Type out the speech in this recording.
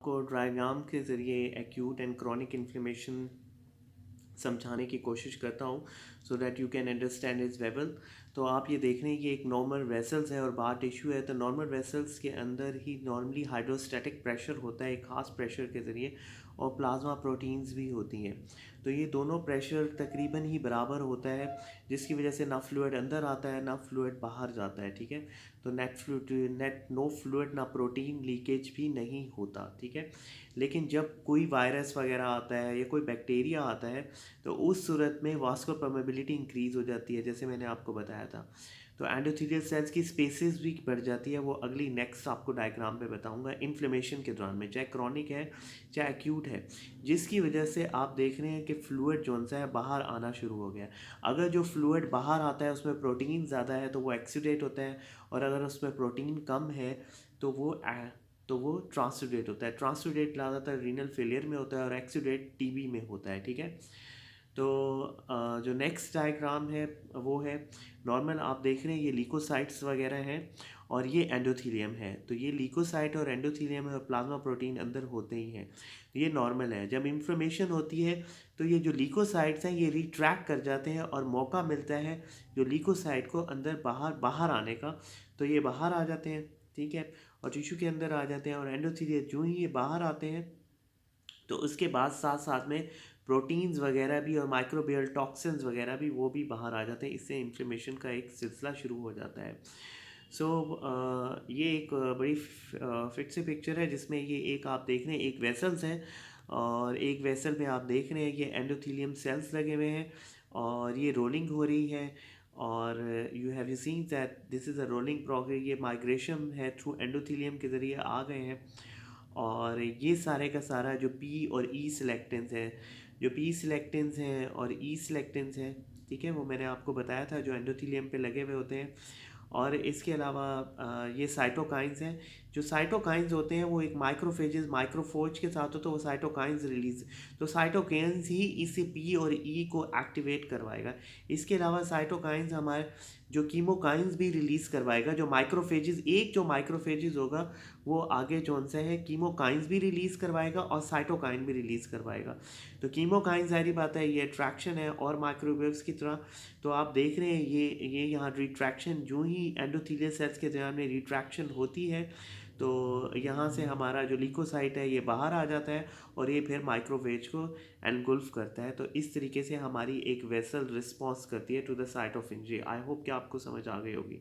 को डायग्राम के ज़रिए एक्यूट एंड क्रॉनिक इन्फ्लेमेशन समझाने की कोशिश करता हूँ so that you can understand is verbal. तो आप ये देख रहे हैं कि एक नॉर्मल वेसल्स है और बाहर टिश्यू है। तो नॉर्मल वेसल्स के अंदर ही नॉर्मली हाइड्रोस्टैटिक प्रेशर होता है एक खास प्रेशर के ज़रिए, और प्लाज्मा प्रोटीन्स भी होती हैं। तो ये दोनों प्रेशर तकरीबन ही बराबर होता है, जिसकी वजह से ना फ्लूइड अंदर आता है ना फ्लूइड बाहर जाता है। ठीक है, तो नेट नो फ्लूइड ना प्रोटीन लीकेज भी नहीं होता। ठीक है, लेकिन जब कोई वायरस वगैरह आता है या कोई बैक्टीरिया आता है तो उस सूरत में वास्कुलर परमेबिलिटी इंक्रीज़ हो जाती है, जैसे मैंने आपको बताया था। तो एंडोथेलियल सेल्स की स्पेसिस भी बढ़ जाती है, वो अगली नेक्स्ट आपको डायग्राम पे बताऊंगा। इन्फ्लेमेशन के दौरान में चाहे क्रॉनिक है चाहे एक्यूट है, जिसकी वजह से आप देख रहे हैं कि फ्लूइड जो सा है बाहर आना शुरू हो गया है। अगर जो फ्लूइड बाहर आता है उसमें प्रोटीन ज़्यादा है तो वो एक्सीडेट होता है, और अगर उसमें प्रोटीन कम है तो वो ट्रांसुडेट होता है। ट्रांसुडेट ज़्यादातर रीनल फेलियर में होता है और एक्सीडेट टीबी में होता है। ठीक है, तो जो नेक्स्ट डायग्राम है वो है नॉर्मल। आप देख रहे हैं ये लीकोसाइट्स वगैरह हैं और ये एंडोथीलियम है। तो ये लीकोसाइट और एंडोथीलियम और प्लाज्मा प्रोटीन अंदर होते ही हैं, ये नॉर्मल है। जब इन्फ्लेमेशन होती है तो ये जो लीकोसाइट्स हैं ये रिट्रैक्ट कर जाते हैं और मौका मिलता है जो लीकोसाइट को अंदर बाहर बाहर आने का, तो ये बाहर आ जाते हैं। ठीक है, और टिश्यू के अंदर आ जाते हैं, और एंडोथीलियम जो ही ये बाहर आते हैं तो उसके बाद साथ साथ में प्रोटीन्स वगैरह भी और माइक्रोबियल टॉक्सिन्स वगैरह भी वो भी बाहर आ जाते हैं। इससे इन्फ्लेमेशन का एक सिलसिला शुरू हो जाता है। सो ये एक बड़ी फिट से पिक्चर है जिसमें ये एक आप देख रहे हैं एक वेसल्स है, और एक वेसल में आप देख रहे हैं ये एंडोथीलियम सेल्स लगे हुए हैं और ये रोलिंग हो रही है। और you have you seen that this is a rolling progress, ये माइग्रेशन है थ्रू एंडोथीलियम के ज़रिए आ गए हैं। और ये सारे का सारा जो पी और ई सिलेक्टेंस है, जो पी सिलेक्टेंस हैं और ई सिलेक्टेंस हैं, ठीक है, वो मैंने आपको बताया था जो एंडोथीलियम पे लगे हुए होते हैं। और इसके अलावा ये साइटोकाइंस हैं। जो साइटोकाइंस होते हैं वो एक माइक्रोफेजेस माइक्रोफोज के साथ हो तो वो साइटोकाइंस रिलीज, तो साइटोकाइंस ही इसे पी और ई को एक्टिवेट करवाएगा। इसके अलावा साइटोकाइंस हमारे जो कीमोकाइंस भी रिलीज़ करवाएगा। जो माइक्रोफेजेस एक जो माइक्रोफेजेस होगा वो आगे जौन सा है कीमोकाइंस भी रिलीज़ करवाएगा और साइटोकाइन भी रिलीज़ करवाएगा। तो कीमोकाइन ज़ाहिर बात है ये अट्रैक्शन है और माइक्रोवेव्स की तरह। तो आप देख रहे हैं ये यहाँ रिट्रैक्शन जो ही एंडोथीलियल सेल्स के दरमियान में रिट्रैक्शन होती है तो यहाँ से हमारा जो लीकोसाइट है ये बाहर आ जाता है और ये फिर माइक्रोवेज को एनगुल्फ करता है। तो इस तरीके से हमारी एक वेसल रिस्पॉन्स करती है to the site of injury. I hope कि आपको समझ आ गई होगी।